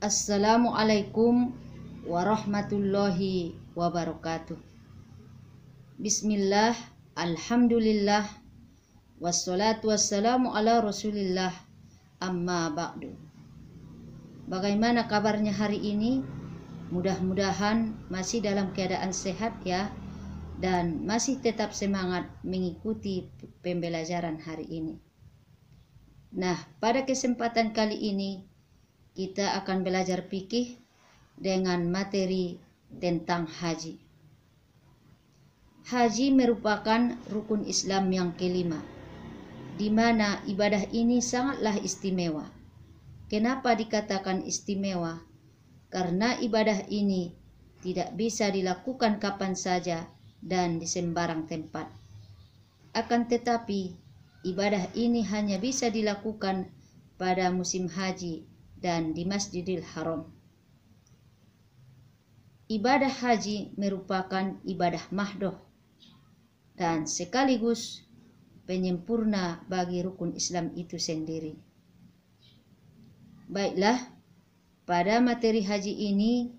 Assalamualaikum warahmatullahi wabarakatuh. Bismillah, alhamdulillah, wassalatu wassalamu ala rasulillah, amma ba'du. Bagaimana kabarnya hari ini? Mudah-mudahan masih dalam keadaan sehat ya, dan masih tetap semangat mengikuti pembelajaran hari ini. Nah, pada kesempatan kali ini kita akan belajar fikih dengan materi tentang haji. Haji merupakan rukun Islam yang kelima, di mana ibadah ini sangatlah istimewa. Kenapa dikatakan istimewa? Karena ibadah ini tidak bisa dilakukan kapan saja dan di sembarang tempat. Akan tetapi, ibadah ini hanya bisa dilakukan pada musim haji dan di Masjidil Haram. Ibadah haji merupakan ibadah mahdoh dan sekaligus penyempurna bagi rukun Islam itu sendiri. Baiklah, pada materi haji ini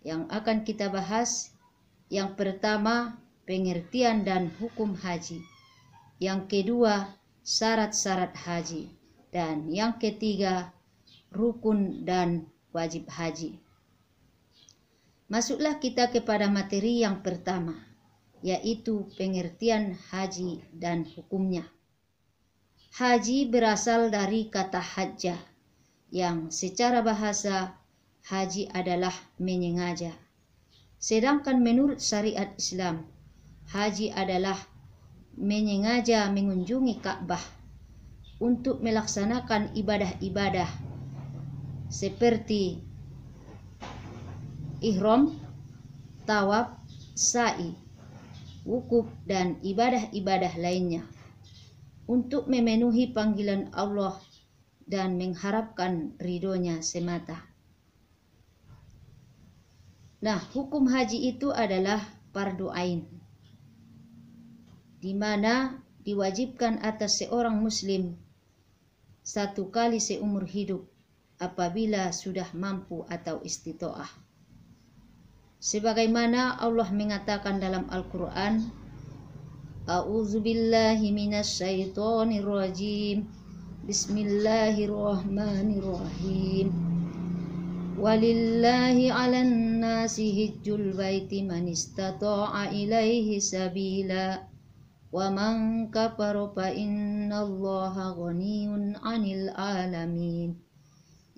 yang akan kita bahas, yang pertama pengertian dan hukum haji, yang kedua syarat-syarat haji, dan yang ketiga rukun dan wajib haji. Masuklah kita kepada materi yang pertama, yaitu pengertian haji dan hukumnya. Haji berasal dari kata hajjah, yang secara bahasa haji adalah menyengaja. Sedangkan menurut syariat Islam, haji adalah menyengaja mengunjungi Ka'bah untuk melaksanakan ibadah-ibadah seperti ihram, tawaf, sa'i, wukuf, dan ibadah-ibadah lainnya untuk memenuhi panggilan Allah dan mengharapkan ridhonya semata. Nah, hukum haji itu adalah fardu ain, di mana diwajibkan atas seorang muslim satu kali seumur hidup apabila sudah mampu atau istitoah. Sebagaimana Allah mengatakan dalam Al-Quran, A'udzubillahi minasyaitonir rajim, Bismillahirrahmanirrahim. Walillahi 'alan nasi hijjul baiti man istata'a ilaihi sabila wa man kafara fa innallaha ghaniyun 'anil alamin.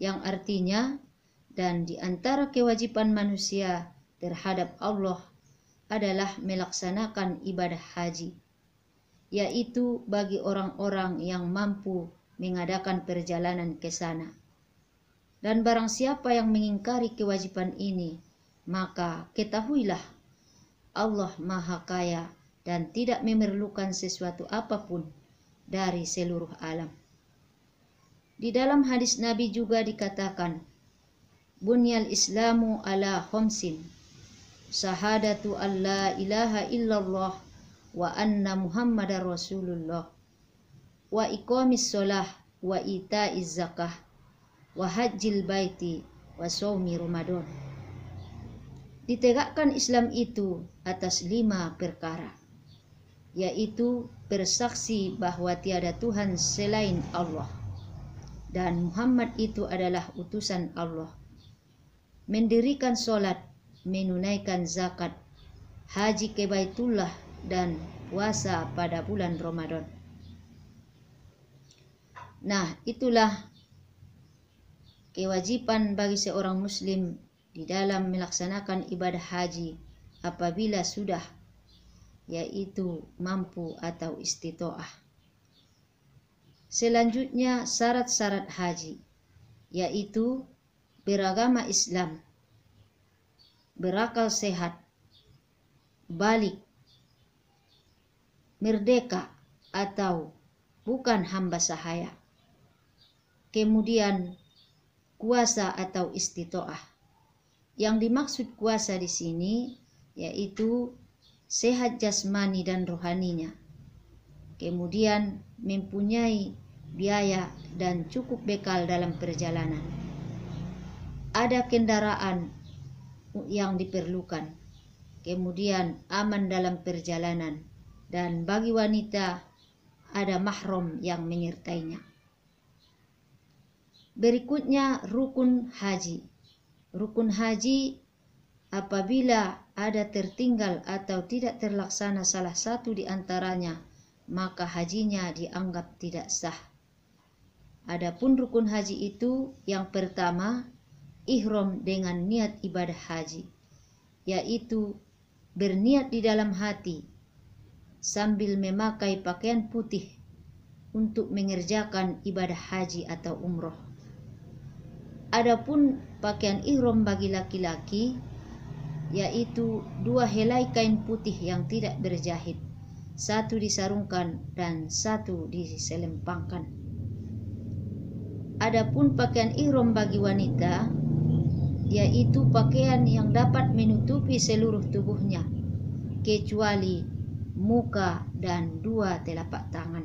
Yang artinya, dan di antara kewajiban manusia terhadap Allah adalah melaksanakan ibadah haji, yaitu bagi orang-orang yang mampu mengadakan perjalanan ke sana. Dan barang siapa yang mengingkari kewajiban ini, maka ketahuilah Allah Maha Kaya dan tidak memerlukan sesuatu apapun dari seluruh alam. Di dalam hadis Nabi juga dikatakan, Bunyal Islamu ala khamsin, syahadatu an la ilaha illallah wa anna Muhammadar Rasulullah, wa iqamis sholah, wa ita'iz zakah, wa hajjil baiti, wa shaumi Ramadan. Ditegakkan Islam itu atas 5 perkara, yaitu bersaksi bahwa tiada Tuhan selain Allah dan Muhammad itu adalah utusan Allah, mendirikan sholat, menunaikan zakat, haji ke Baitullah, dan puasa pada bulan Ramadan. Nah, itulah kewajiban bagi seorang muslim di dalam melaksanakan ibadah haji apabila sudah, yaitu mampu atau istitoah. Selanjutnya syarat-syarat haji, yaitu beragama Islam, berakal sehat, balik, merdeka atau bukan hamba sahaya, kemudian kuasa atau istitoah. Yang dimaksud kuasa di sini yaitu sehat jasmani dan rohaninya, kemudian mempunyai biaya dan cukup bekal dalam perjalanan. ada kendaraan yang diperlukan, kemudian aman dalam perjalanan, dan bagi wanita ada mahram yang menyertainya. Berikutnya rukun haji. Rukun haji apabila ada tertinggal atau tidak terlaksana salah satu di antaranya, maka hajinya dianggap tidak sah. Adapun rukun haji itu yang pertama, ihram dengan niat ibadah haji, yaitu berniat di dalam hati sambil memakai pakaian putih untuk mengerjakan ibadah haji atau umroh. Adapun pakaian ihram bagi laki-laki yaitu 2 helai kain putih yang tidak berjahit, 1 disarungkan dan 1 diselempangkan. Adapun pakaian ihram bagi wanita yaitu pakaian yang dapat menutupi seluruh tubuhnya kecuali muka dan 2 telapak tangan.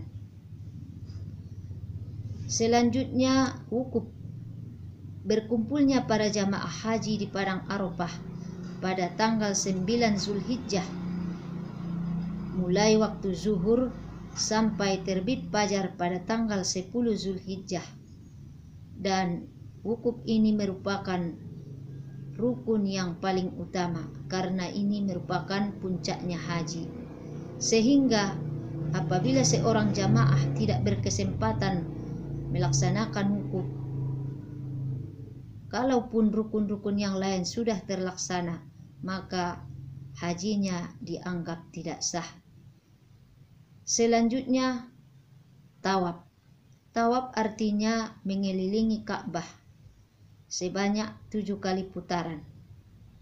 Selanjutnya wukuf. Berkumpulnya para jamaah haji di Padang Arafah pada tanggal 9 Zulhijjah mulai waktu zuhur sampai terbit fajar pada tanggal 10 Zulhijjah, dan wukuf ini merupakan rukun yang paling utama karena ini merupakan puncaknya haji, sehingga apabila seorang jamaah tidak berkesempatan melaksanakan wukuf, kalaupun rukun-rukun yang lain sudah terlaksana, maka hajinya dianggap tidak sah. Selanjutnya tawaf. Tawaf artinya mengelilingi Ka'bah sebanyak 7 kali putaran,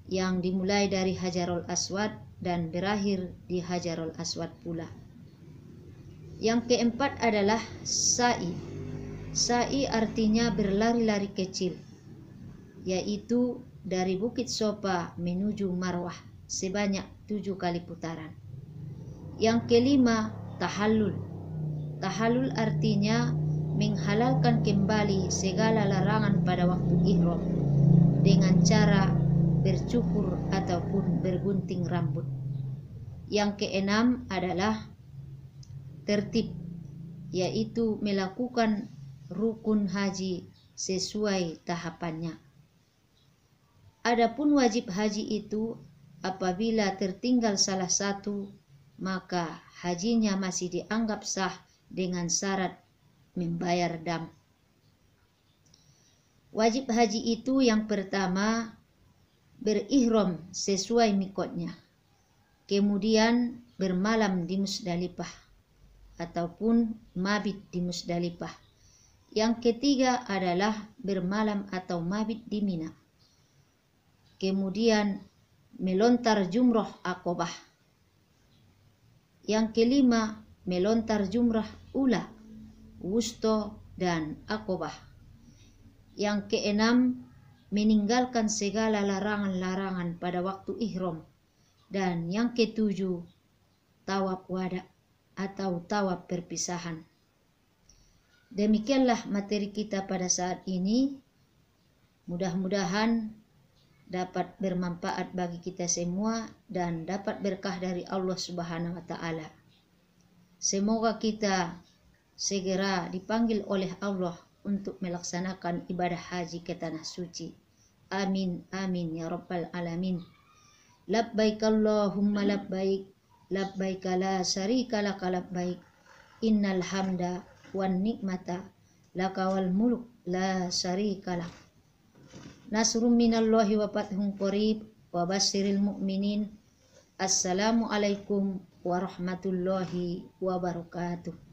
yang dimulai dari Hajarul Aswad dan berakhir di Hajarul Aswad pula. Yang keempat adalah sa'i. Sa'i artinya berlari-lari kecil, yaitu dari Bukit Sofa menuju Marwah sebanyak 7 kali putaran. Yang kelima, tahallul. Tahallul artinya menghalalkan kembali segala larangan pada waktu ihram dengan cara bercukur ataupun bergunting rambut. Yang keenam adalah tertib, yaitu melakukan rukun haji sesuai tahapannya. Adapun wajib haji itu apabila tertinggal salah satu, maka hajinya masih dianggap sah dengan syarat membayar dam. Wajib haji itu yang pertama berihram sesuai mikotnya, kemudian bermalam di Musdalifah ataupun mabit di Musdalifah. Yang ketiga adalah bermalam atau mabit di Mina, kemudian melontar jumrah Aqabah. Yang kelima melontar jumrah ula, wusto, dan Aqabah. Yang keenam meninggalkan segala larangan-larangan pada waktu ihram. Dan yang ketujuh tawaf wada atau tawaf perpisahan. Demikianlah materi kita pada saat ini. Mudah-mudahan dapat bermanfaat bagi kita semua dan dapat berkah dari Allah Subhanahu wa taala. Semoga kita segera dipanggil oleh Allah untuk melaksanakan ibadah haji ke tanah suci. Amin amin ya rabbal alamin. Labbaik Allahumma labbaik, labbaik la syarika laka labbaik, innal hamda wan nikmata laka wal mulk la syarika lak. Nasrum minallahi wa fathun qarib wa basyiril mu'minin. Assalamualaikum warahmatullahi wabarakatuh.